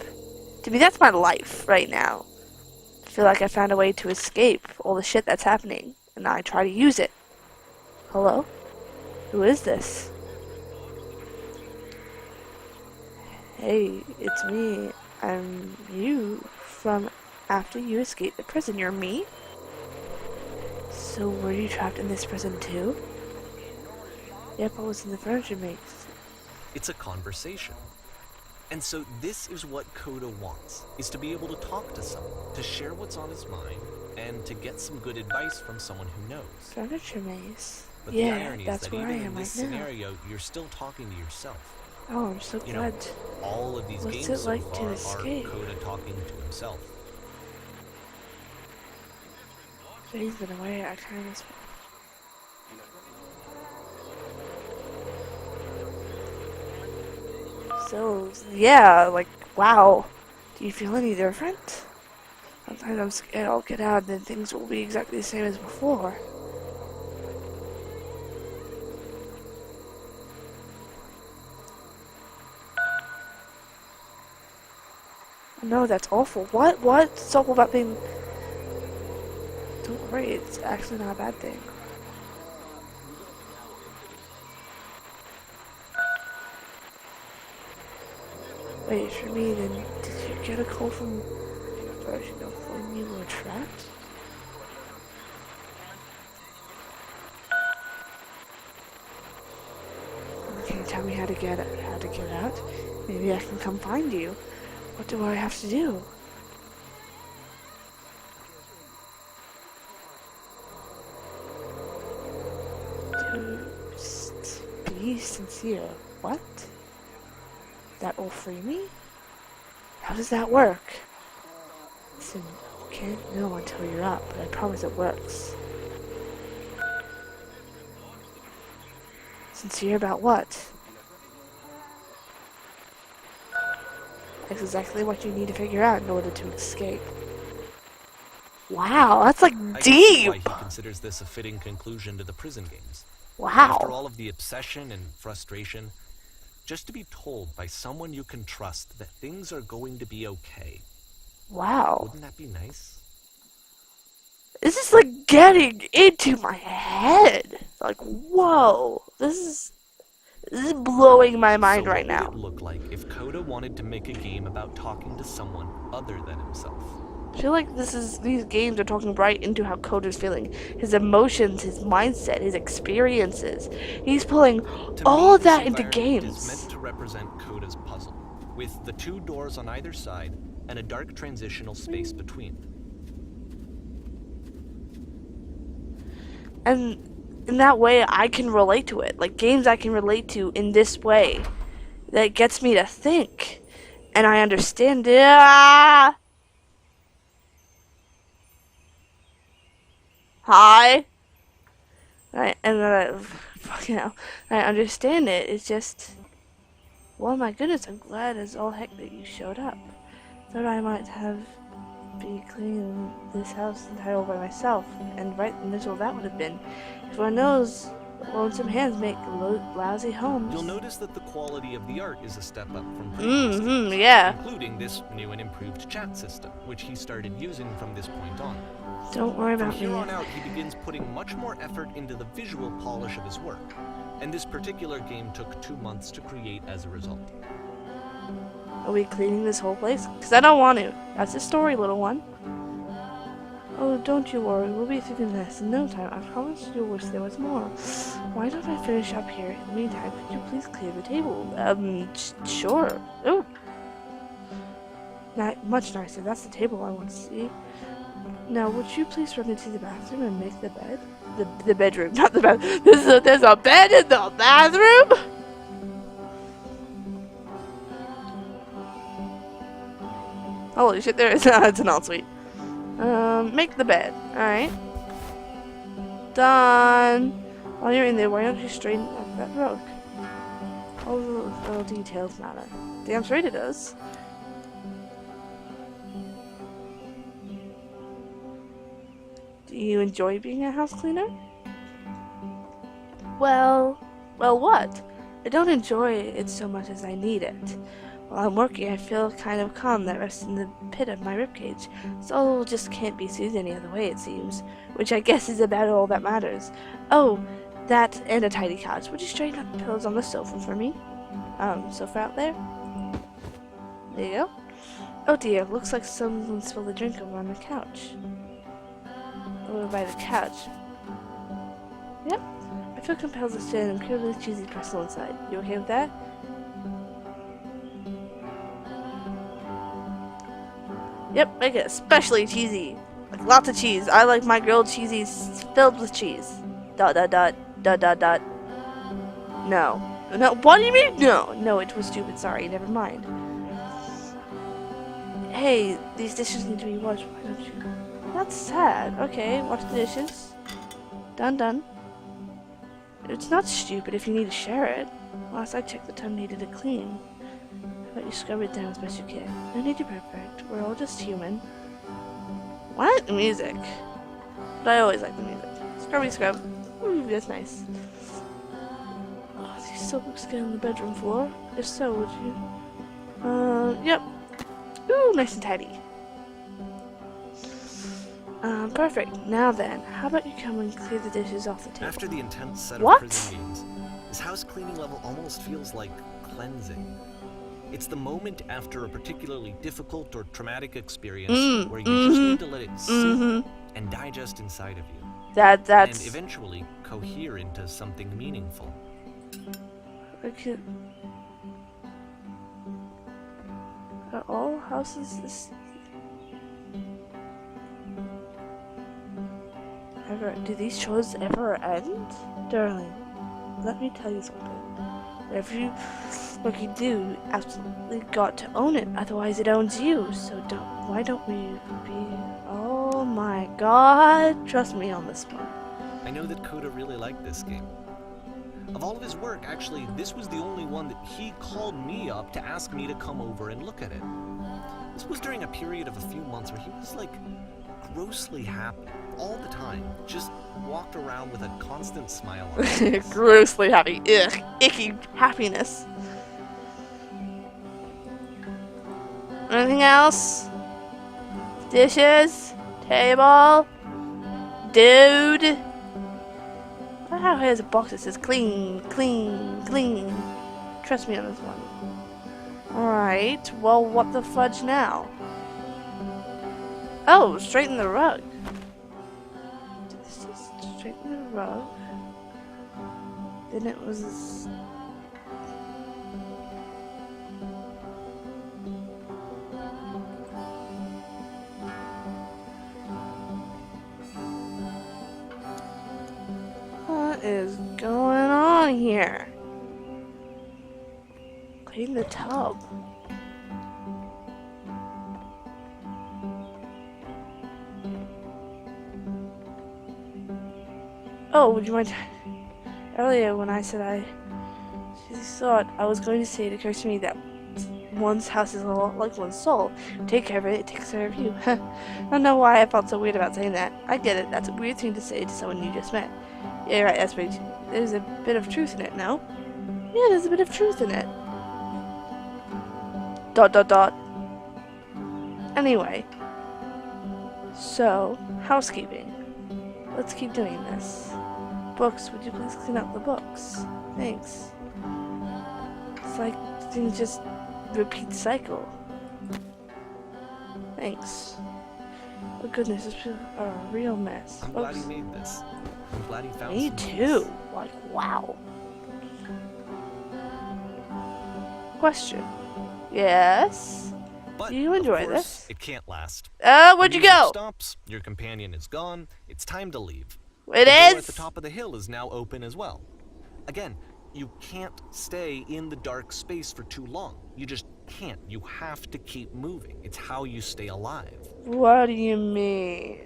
To me, that's my life right now. I feel like I found a way to escape all the shit that's happening, and I try to use it. Hello? Who is this? Hey, it's me. I'm you from after you escaped the prison. You're me? So were you trapped in this prison too? Yep, I was in the furniture maze. It's a conversation. And so this is what Coda wants, is to be able to talk to someone, to share what's on his mind, and to get some good advice from someone who knows. Furniture maze? But Yeah, the irony that's is that where even I am in this right now. scenario, you're still talking to yourself. Oh, I'm so You know, glad. all of these What's games it so like to far are escape? Coda talking to himself. He's been away. I kind of. So, yeah, like, wow. Do you feel any different? Sometimes I'm scared I'll get out and then things will be exactly the same as before. No, that's awful. What? What? It's awful about being... Don't worry, it's actually not a bad thing. Wait, for me then, did you get a call from version of when you were trapped? Can you tell me how to get out? Maybe I can come find you. What do I have to do? Just be sincere. What? That will free me? How does that work? Listen, you can't know until you're up, but I promise it works. Sincere about what? That's exactly what you need to figure out in order to escape. Wow, that's like I can see deep! why he considers this a fitting conclusion to the prison games. Wow. After all of the obsession and frustration, just to be told by someone you can trust that things are going to be okay. Wow. Wouldn't that be nice? This is like getting into my head. Like, whoa. This is blowing my mind right now. What would it look like if Coda wanted to make a game about talking to someone other than himself? I feel like these games are talking right into how Coda's feeling. His emotions, his mindset, his experiences. He's pulling all of that into games. Is meant to represent Coda's puzzle, with the two doors on either side and a dark transitional space between. And in that way, I can relate to it. Like, games I can relate to in this way. That gets me to think. And I understand it. Ah! Hi. And then fucking hell, I understand it. It's just, well, my goodness, I'm glad as all heck that you showed up. Thought I might be cleaning this house entirely by myself, and right miserable that would have been. Everyone knows lonesome hands make lousy homes. You'll notice that the quality of the art is a step up from previous yeah. including this new and improved chat system, which he started using from this point on. Don't worry about From me. here on out, he begins putting much more effort into the visual polish of his work, and this particular game took 2 months to create as a result. Are we cleaning this whole place? Because I don't want to. That's the story, little one. Oh, don't you worry. We'll be through this in no time. I promise you'll wish there was more. Why don't I finish up here? In the meantime, could you please clear the table? Sure. Oh. Much nicer. That's the table I want to see. Now, would you please run into the bathroom and make the bed? The bedroom, not the bed. There's a bed in the bathroom? Holy shit, there is. It's an ensuite. Make the bed. Alright. Done. While you're in there, why don't you straighten up that rug? All the little details matter. Damn straight it does. Do you enjoy being a house cleaner? Well, what? I don't enjoy it so much as I need it. While I'm working, I feel kind of calm that rests in the pit of my ribcage. Soul just can't be soothed any other way, it seems. Which I guess is about all that matters. Oh, that and a tidy couch. Would you straighten up the pillows on the sofa for me? Sofa out there? There you go. Oh dear, looks like someone spilled a drink over on the couch. Over by the couch. Yep. I feel compelled to stand and purely cheesy pretzel inside. You okay with that? Yep, make it especially cheesy. Like lots of cheese. I like my grilled cheesies filled with cheese. ... No. No, what do you mean? No, it was stupid. Sorry, never mind. Hey, these dishes need to be washed. Why don't you? That's sad. Okay, wash the dishes. Done. It's not stupid if you need to share it. Last I checked, the tub needed to clean. How about you scrub it down as best you can? No need to be perfect. We're all just human. What? Music. But I always like the music. Scrub. Ooh, that's nice. Oh, do you still look good on the bedroom floor? If so, would you? Yep. Ooh, nice and tidy. Perfect. Now then, how about you come and clear the dishes off the table? After the intense set What? of prison games, this house cleaning level almost feels like cleansing. It's the moment after a particularly difficult or traumatic experience where you just need to let it sit and digest inside of you. That's... And eventually cohere into something meaningful. Okay. Are all houses this... Do these chores ever end? Darling, let me tell you something. Whatever you do, absolutely got to own it, otherwise it owns you. So why don't we be... Oh my god, trust me on this one. I know that Coda really liked this game. Of all of his work, actually, this was the only one that he called me up to ask me to come over and look at it. This was during a period of a few months where he was, like, grossly happy. all the time, just walked around with a constant smile on his face. Grossly happy. Ugh. Icky happiness. Anything else? Dishes? Table? Dude? I don't know how he has a box that says clean, clean, clean. Trust me on this one. Alright, well, what the fudge now? Oh, straighten the rug. Did this just straighten the rug? Then it was... What is going on here? Clean the tub. Oh, would you mind? Earlier when I said I thought I was going to say, it occurs to me that one's house is a lot like one's soul. Take care of it, it takes care of you. I don't know why I felt so weird about saying that. I get it, that's a weird thing to say to someone you just met. Yeah, right, that's right. There's a bit of truth in it, no? Yeah, there's a bit of truth in it. ... Anyway. So, housekeeping. Let's keep doing this. Books, would you please clean up the books? Thanks. It's like things just repeat the cycle. Thanks. Oh goodness, this is a real mess. I'm glad he made this. I'm glad he found Me some too. peace. Like, wow. Question. Yes? But Do you enjoy of course, this? it can't last. Where'd The you music go? Stops. Your companion is gone. It's time to leave. It The door at the is? top of the hill is now open as well. Again, you can't stay in the dark space for too long. You just can't. You have to keep moving. It's how you stay alive. What do you mean?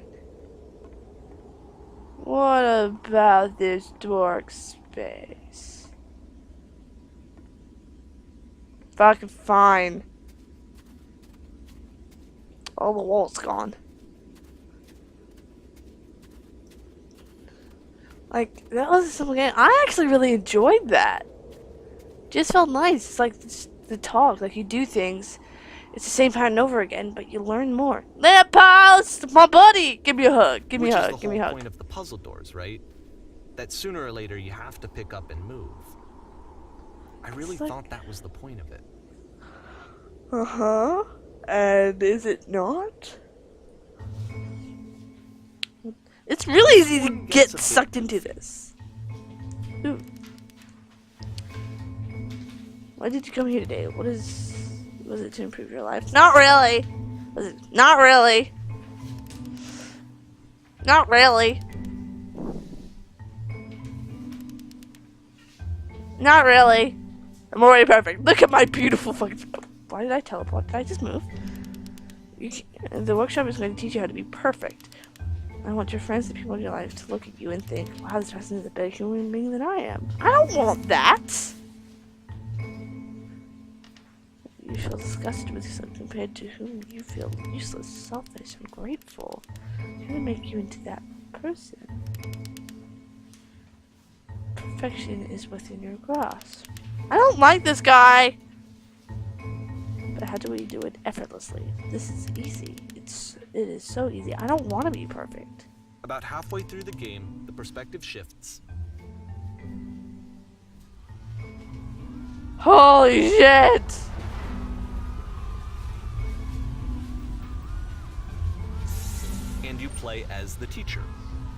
What about this dark space? Fucking fine. All the wall's gone. Like, that was a simple game. I actually really enjoyed that. Just felt nice. It's like the talk. Like, you do things. It's the same pattern over again, but you learn more. Lamppost! My buddy! Give me a hug. Give me a hug. Give me a Which is the whole hug. point of the puzzle doors, right? That sooner or later you have to pick up and move. I really like- thought that was the point of it. Uh-huh. And is it not? It's really easy to one get gets a bit sucked into this. Ooh. Why did you come here today? Was it to improve your life? Not really. Was it? Not really. Not really. Not really. I'm already perfect. Look at my beautiful fucking... Why did I teleport? Did I just move? The workshop is going to teach you how to be perfect. I want your friends, the people in your life, to look at you and think, wow, this person is a better human being than I am. I don't want that! You feel disgusted with yourself compared to whom you feel useless, selfish, ungrateful. How to make you into that person? Perfection is within your grasp. I don't like this guy! But how do we do it effortlessly? This is easy. It is so easy. I don't want to be perfect. About halfway through the game, the perspective shifts. Holy shit! And you play as the teacher.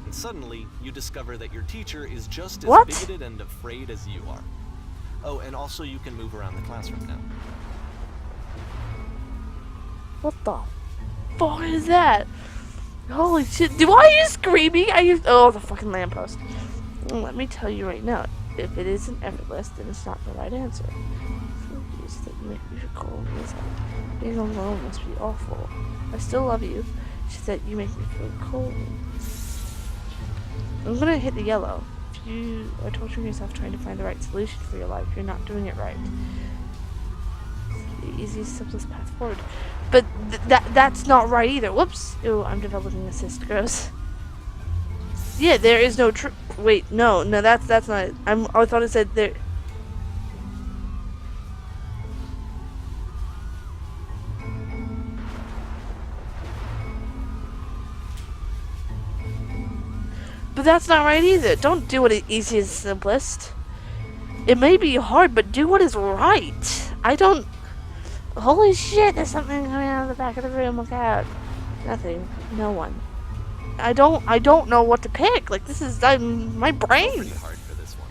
And suddenly, you discover that your teacher is just as What? bigoted and afraid as you are. Oh, and also you can move around the classroom now. What the fuck is that? Holy shit. Do I use screaming? I use... Oh, the fucking lamppost. Well, let me tell you right now. If it isn't effortless, then it's not the right answer. Focus that make me feel cold inside. Being alone must be awful. I still love you. It's just that you make me feel cold. I'm gonna hit the yellow. If you are torturing yourself trying to find the right solution for your life, you're not doing it right. It's the easiest, simplest path forward. But that's not right either. Whoops. Ooh, I'm developing a cyst. Gross. Yeah, there is no wait, no, that's not it. I thought it said there. But that's not right either. Don't do what is easiest and simplest. It may be hard, but do what is right. I don't. Holy shit! There's something coming out of the back of the room. Look out! Nothing. No one. I don't know what to pick. Like this is my brain. Pretty hard for this one.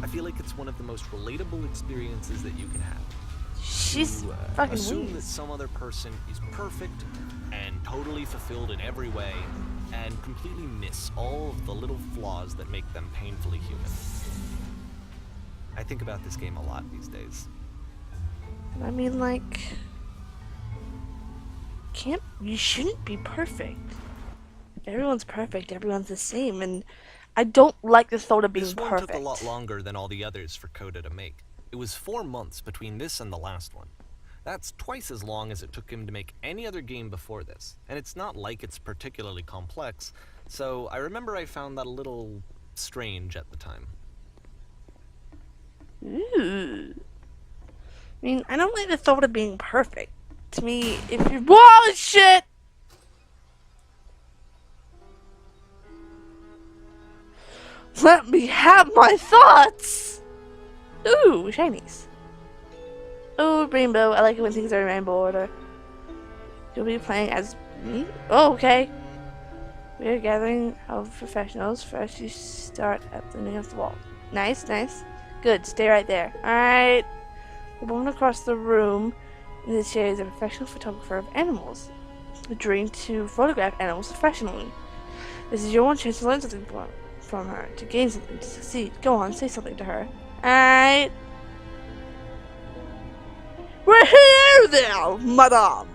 I feel like it's one of the most relatable experiences that you can have. She's You fucking assume weird. that some other person is perfect and totally fulfilled in every way, and completely miss all of the little flaws that make them painfully human. I think about this game a lot these days. I mean, like, you shouldn't be perfect. Everyone's perfect. Everyone's the same, and I don't like the thought of being This one perfect. took a lot longer than all the others for Coda to make. It was 4 months between this and the last one. That's twice as long as it took him to make any other game before this, and it's not like it's particularly complex, so I remember I found that a little strange at the time. Ooh. I mean, I don't like the thought of being perfect. To me, if you whoa shit. Let me have my thoughts! Ooh, shinies. Ooh, rainbow. I like it when things are in rainbow order. You'll be playing as me? Oh, okay. We are gathering of professionals. First, you start at the beginning of the wall. Nice, nice. Good, stay right there. Alright. The woman across the room in this chair is a professional photographer of animals. A dream to photograph animals professionally. This is your one chance to learn something from her, to gain something, to succeed. Go on, say something to her. Alright. We're here there, madame.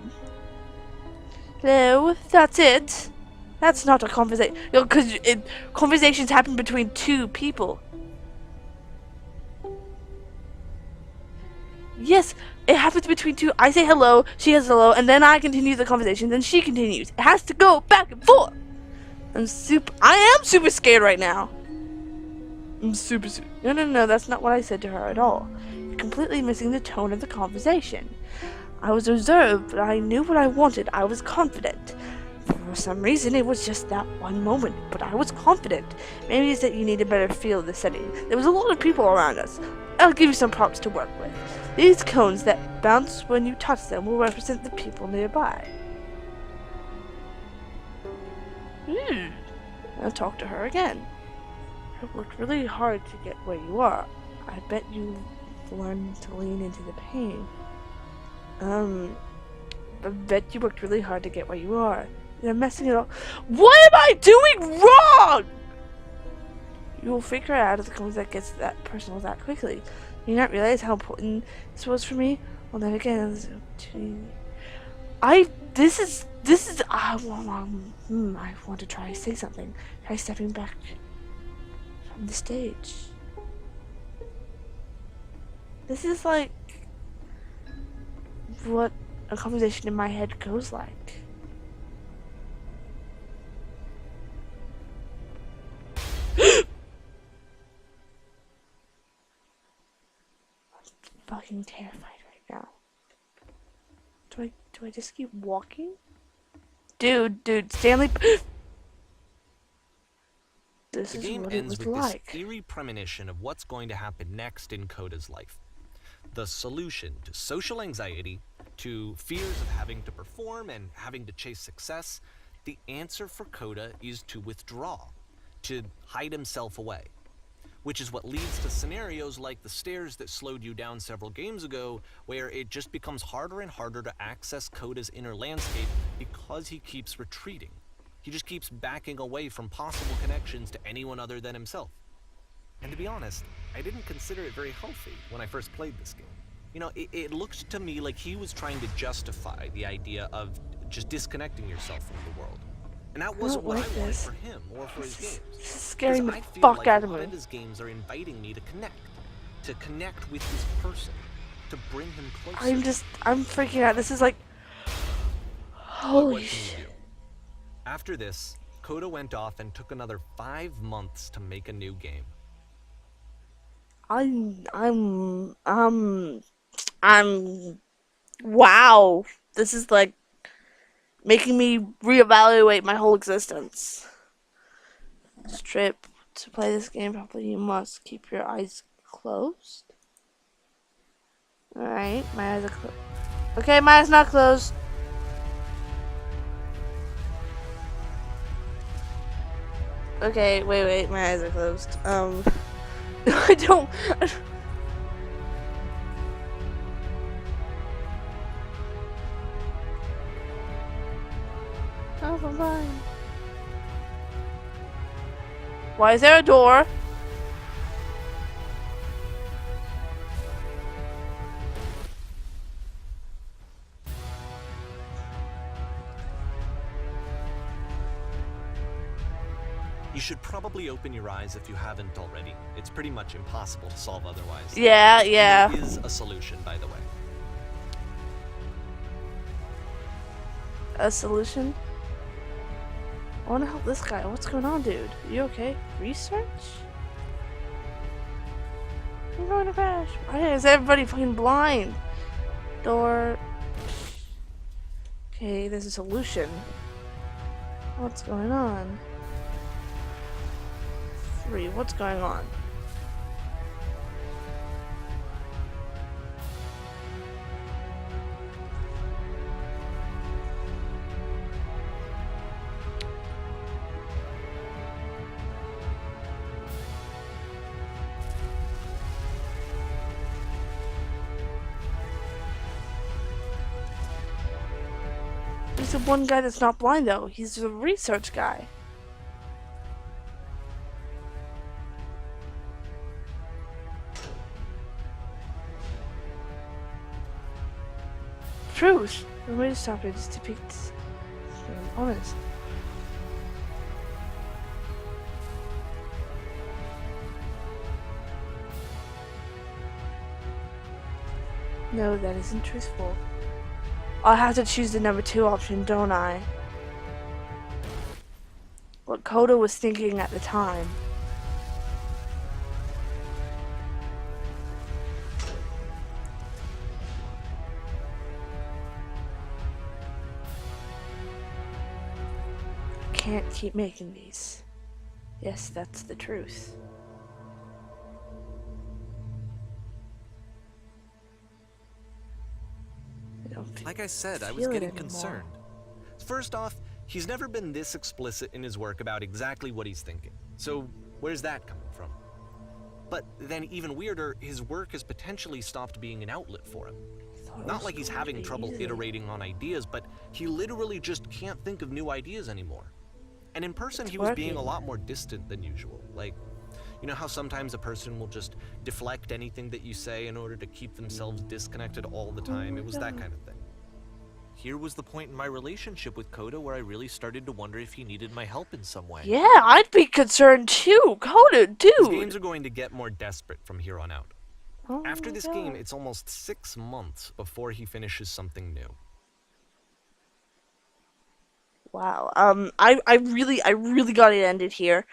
Hello, that's it. That's not a conversation. Because conversations happen between two people. Yes, it happens between two. I say hello, she says hello, and then I continue the conversation, then she continues. It has to go back and forth. I am super scared right now. I'm super. No, that's not what I said to her at all. You're completely missing the tone of the conversation. I was reserved, but I knew what I wanted. I was confident. For some reason, it was just that one moment, but I was confident. Maybe it's that you need a better feel of the setting. There was a lot of people around us. I'll give you some props to work with. These cones that bounce when you touch them will represent the people nearby. I'll talk to her again. I worked really hard to get where you are. I bet you learned to lean into the pain. I bet you worked really hard to get where you are. You're messing it up. What am I doing wrong? You will figure out if the comes that gets that personal that quickly. You not realize how important this was for me? Well, then again, I want to try say something. Try stepping back from the stage. This is like what a conversation in my head goes like. I'm fucking terrified right now. Do I just keep walking? Dude, Stanley. This The is game what it ends was with like. this eerie premonition of what's going to happen next in Coda's life. The solution to social anxiety, to fears of having to perform and having to chase success, the answer for Coda is to withdraw, to hide himself away. Which is what leads to scenarios like the stairs that slowed you down several games ago, where it just becomes harder and harder to access Coda's inner landscape because he keeps retreating. He just keeps backing away from possible connections to anyone other than himself. And to be honest, I didn't consider it very healthy when I first played this game. You know, it looked to me like he was trying to justify the idea of just disconnecting yourself from the world. And that wasn't what I wanted for him or for his games. This is scaring the I feel fuck like out a of lot me. of his games are inviting me to connect with this person, to bring him closer. I'm freaking out. This is like, But holy what can shit. you do? After this, Coda went off and took another 5 months to make a new game. I'm, I'm, um, I'm, wow. This is like making me reevaluate my whole existence. Strip. To play this game properly, you must keep your eyes closed. Alright, my eyes are closed. Okay, my eyes not closed. Okay, wait, my eyes are closed. I don't. Oh, I'm fine. Why is there a door? You should probably open your eyes if you haven't already. It's pretty much impossible to solve otherwise. Yeah. There is a solution, by the way. A solution? I wanna help this guy. What's going on, dude? You okay? Research? I'm going to crash. Why is everybody fucking blind? Door. Okay, there's a solution. What's going on? 3. What's going on? He's the one guy that's not blind, though. He's the research guy. Truth. The way to stop it is to depict honest. No, that isn't truthful. I'll have to choose the number 2 option, don't I? What Coda was thinking at the time. I can't keep making these. Yes, that's the truth. Like I said, I was getting concerned. First off, he's never been this explicit in his work about exactly what he's thinking. So where's that coming from? But then even weirder, his work has potentially stopped being an outlet for him. Not like he's having trouble iterating on ideas, but he literally just can't think of new ideas anymore. And in person, he was being a lot more distant than usual. Like, you know how sometimes a person will just deflect anything that you say in order to keep themselves disconnected all the time? It was that kind of thing. Here was the point in my relationship with Coda where I really started to wonder if he needed my help in some way. Yeah, I'd be concerned too. Coda, dude. His games are going to get more desperate from here on out. After this game, it's almost 6 months before he finishes something new. Wow. I really got it ended here.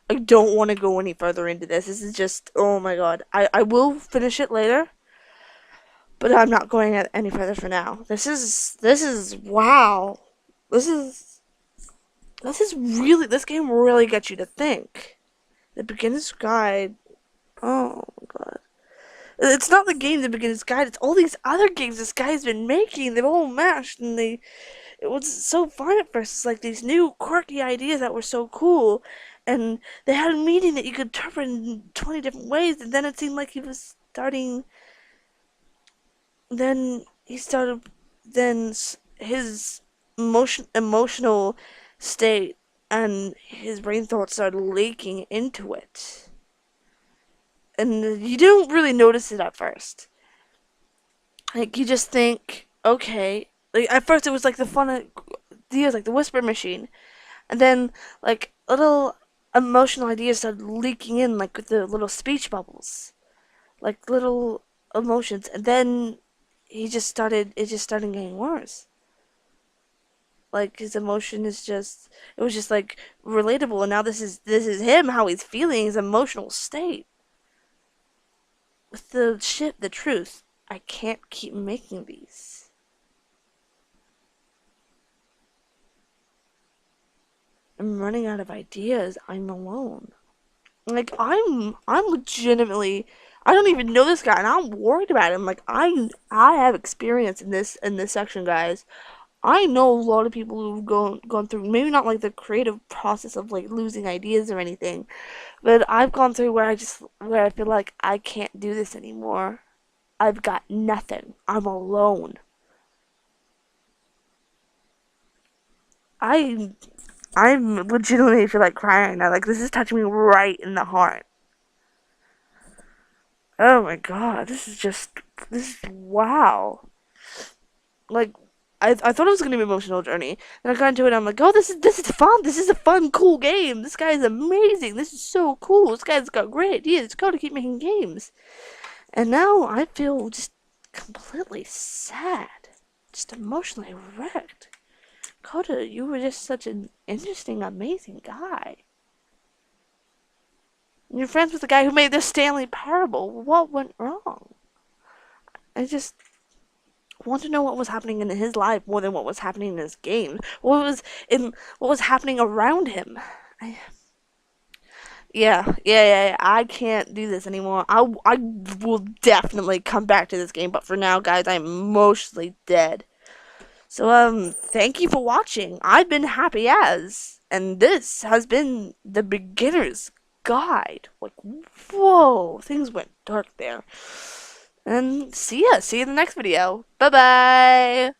I don't want to go any further into this. This is just, oh my god. I will finish it later, but I'm not going any further for now. This is wow. This game really gets you to think. The Beginner's Guide. Oh my god. It's not the game, The Beginner's Guide. It's all these other games this guy's been making. They've all mashed, and it was so fun at first. It's like these new quirky ideas that were so cool, and they had a meaning that you could interpret in 20 different ways, and then it seemed like he was starting. Then his emotional state and his brain thoughts started leaking into it. And you don't really notice it at first. Like, you just think, okay. Like, at first it was like the fun ideas, like the whisper machine. And then, like, little emotional ideas started leaking in, like with the little speech bubbles. Like, little emotions. And then it just started getting worse. Like his emotion is just, it was just like relatable, and now this is him, how he's feeling, his emotional state. With the truth, I can't keep making these. I'm running out of ideas. I'm alone. Like I'm legitimately, I don't even know this guy and I'm worried about him. Like I have experience in this section, guys. I know a lot of people who've gone through, maybe not like the creative process of like losing ideas or anything, but I've gone through where I feel like I can't do this anymore. I've got nothing. I'm alone. I I'm legitimately feel like crying now. Like this is touching me right in the heart. Oh my god, this is wow. Like I thought it was gonna be an emotional journey. Then I got into it and I'm like, oh, this is fun. This is a fun, cool game. This guy is amazing. This is so cool. This guy's got great ideas. Go to keep making games. And now I feel just completely sad. Just emotionally wrecked. Coda, you were just such an interesting, amazing guy. And you're friends with the guy who made the Stanley Parable. What went wrong? I just want to know what was happening in his life more than what was happening in his game. What was happening around him. I, yeah. I can't do this anymore. I will definitely come back to this game, but for now, guys, I'm emotionally dead. So, thank you for watching. I've been Happy As, and this has been the Beginner's Guide. Like, whoa, things went dark there. And see ya. See you in the next video. Bye bye.